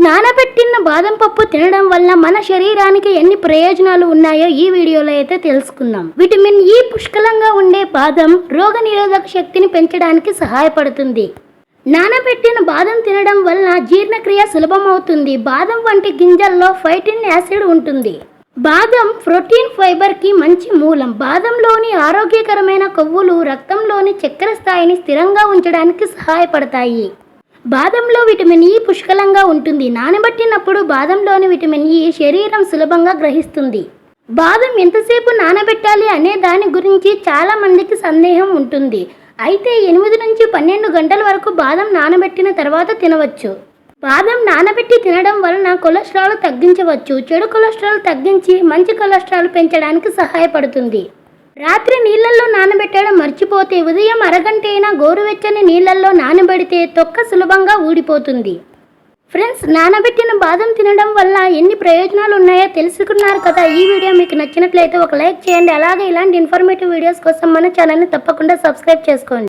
నానబెట్టిన బాదం పప్పు తినడం వల్ల మన శరీరానికి ఎన్ని ప్రయోజనాలు ఉన్నాయో ఈ వీడియోలో అయితే తెలుసుకుందాం. విటమిన్ ఇ పుష్కలంగా ఉండే బాదం రోగనిరోధక శక్తిని పెంచడానికి సహాయపడుతుంది. నానబెట్టిన బాదం తినడం వల్ల జీర్ణక్రియ సులభమవుతుంది. బాదం వంటి గింజల్లో ఫైటిన్ యాసిడ్ ఉంటుంది. బాదం ప్రోటీన్ ఫైబర్ కి మంచి మూలం. బాదంలోని ఆరోగ్యకరమైన కొవ్వులు రక్తంలోని చక్కెర స్థాయిని స్థిరంగా ఉంచడానికి సహాయపడతాయి. బాదంలో విటమిన్ ఇ పుష్కలంగా ఉంటుంది. నానబెట్టినప్పుడు బాదంలోని విటమిన్ ఇ శరీరం సులభంగా గ్రహిస్తుంది. బాదం ఎంతసేపు నానబెట్టాలి అనే దాని గురించి చాలా మందికి సందేహం ఉంటుంది. అయితే 8 నుంచి 12 గంటల వరకు బాదం నానబెట్టిన తర్వాత తినవచ్చు. బాదం నానబెట్టి తినడం వలన కొలెస్ట్రాల్ తగ్గించవచ్చు. చెడు కొలెస్ట్రాల్ తగ్గించి మంచి కొలెస్ట్రాల్ పెంచడానికి సహాయపడుతుంది. రాత్రి నీళ్ళల్లో నానబెట్టడం మర్చిపోతే ఉదయం అరగంటైనా గోరువెచ్చని నీళ్ళల్లో నానబెడితే తొక్క సులభంగా ఊడిపోతుంది. ఫ్రెండ్స్, నానబెట్టిన బాదం తినడం వల్ల ఎన్ని ప్రయోజనాలు ఉన్నాయో తెలుసుకున్నారు కదా. ఈ వీడియో మీకు నచ్చినట్లయితే ఒక లైక్ చేయండి. అలాగే ఇలాంటి ఇన్ఫర్మేటివ్ వీడియోస్ కోసం మన ఛానల్ని తప్పకుండా సబ్స్క్రైబ్ చేసుకోండి.